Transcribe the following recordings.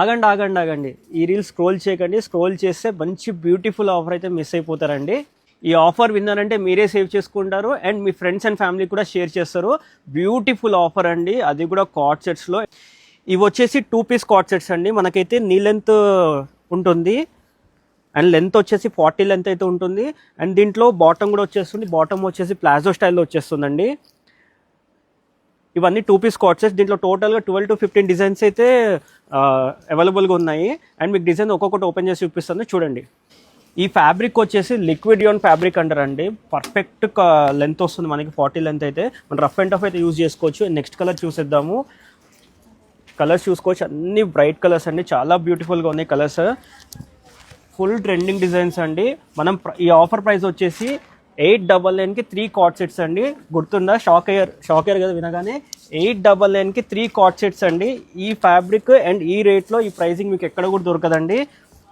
ఆగండి ఆగండి ఆగండి, ఈ రీల్ స్క్రోల్ చేయకండి. స్క్రోల్ చేస్తే మంచి బ్యూటిఫుల్ ఆఫర్ అయితే మిస్ అయిపోతారండి. ఈ ఆఫర్ విన్నారంటే మీరే సేవ్ చేసుకుంటారు and me friends and family కూడా షేర్ చేస్తారు. బ్యూటిఫుల్ ఆఫర్ అండి, అది కూడా కార్డ్ సెట్స్లో. ఇవి వచ్చేసి 2 పీస్ కార్డ్ సెట్స్ అండి. మనకైతే నీ లెంత్ ఉంటుంది అండ్ లెంత్ వచ్చేసి 40 లెంత్ అయితే ఉంటుంది. అండ్ దీంట్లో బాటమ్ కూడా వచ్చేస్తుంది. బాటమ్ వచ్చేసి ప్లాజో స్టైల్లో వచ్చేస్తుందండి. ఇవన్నీ 2 పీస్ కార్డ్ సెట్స్. దీంట్లో టోటల్గా 12 to 15 డిజైన్స్ అయితే అవైలబుల్గా ఉన్నాయి. అండ్ మీకు డిజైన్ ఒక్కొక్కటి ఓపెన్ చేసి చూపిస్తుంది చూడండి. ఈ ఫ్యాబ్రిక్ వచ్చేసి లిక్విడ్ యోన్ ఫ్యాబ్రిక్ అంటారండి. పర్ఫెక్ట్ లెంత్ వస్తుంది మనకి, 40 లెంత్ అయితే. మనం రఫ్ అండ్ టఫ్ అయితే యూజ్ చేసుకోవచ్చు. నెక్స్ట్ కలర్ చూసేద్దాము. కలర్స్ చూసుకోవచ్చు, అన్ని బ్రైట్ కలర్స్ అండి, చాలా బ్యూటిఫుల్గా ఉన్నాయి కలర్స్. ఫుల్ ట్రెండింగ్ డిజైన్స్ అండి. మనం ఈ ఆఫర్ ప్రైస్ వచ్చేసి 899కి 3 కార్డ్ సెట్స్ అండి. గుర్తుందా? షాక్ అయ్యారు కదా వినగానే. 899కి 3 కార్డ్ సెట్స్ అండి. ఈ ఫ్యాబ్రిక్ అండ్ ఈ రేట్లో ఈ ప్రైసింగ్ మీకు ఎక్కడ కూడా దొరకదండి.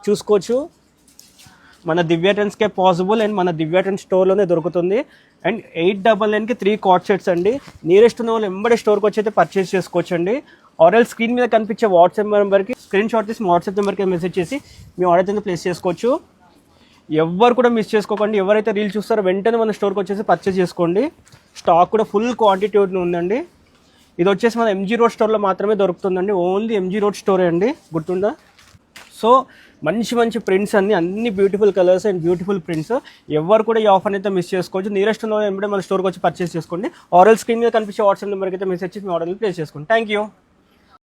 చూసుకోవచ్చు, మన దివ్య ట్రెండ్స్కే పాసిబుల్ అండ్ మన దివ్య ట్రెండ్స్ స్టోర్లోనే దొరుకుతుంది. అండ్ 899కి 3 కార్డ్ సెట్స్ అండి. నియరెస్ట్ ఉన్న వాళ్ళు ఎంబడే స్టోర్కి వచ్చి అయితే పర్చేస్ చేసుకోవచ్చు అండి. ఆర్ఎల్ స్క్రీన్ మీద కనిపించే వాట్సాప్ నెంబర్కి స్క్రీన్ షాట్ తీసి వాట్సాప్ నెంబర్కి మెసేజ్ చేసి మీ ఆర్డర్ అయితే ప్లేస్ చేసుకోవచ్చు. ఎవరు కూడా మిస్ చేసుకోకండి. ఎవరైతే రీల్ చూస్తారో వెంటనే మన స్టోర్కి వచ్చేసి పర్చేస్ చేసుకోండి. స్టాక్ కూడా ఫుల్ క్వాంటిటీ ఉందండి. ఇది వచ్చేసి మన ఎంజీ రోడ్ స్టోర్లో మాత్రమే దొరుకుతుందండి. ఓన్లీ ఎంజీ రోడ్ స్టోరే అండి, గుర్తుందా? సో మంచి మంచి ప్రింట్స్ అన్ని beautiful colours and beautiful prints. ఎవరు కూడా ఈ ఆఫర్ అయితే మిస్ చేసుకోవచ్చు. నియరెస్ట్ ఉన్న వెంబడే మన స్టోర్కి వచ్చి పర్చేస్ చేసుకోండి. ఆర్ఎల్ స్క్రీన్ మీద కనిపించే వాట్సాప్ నెంబర్కి అయితే మెసేజ్ చేసి మీ ఆర్డర్ని ప్లేస్ చేసుకోండి. Thank you.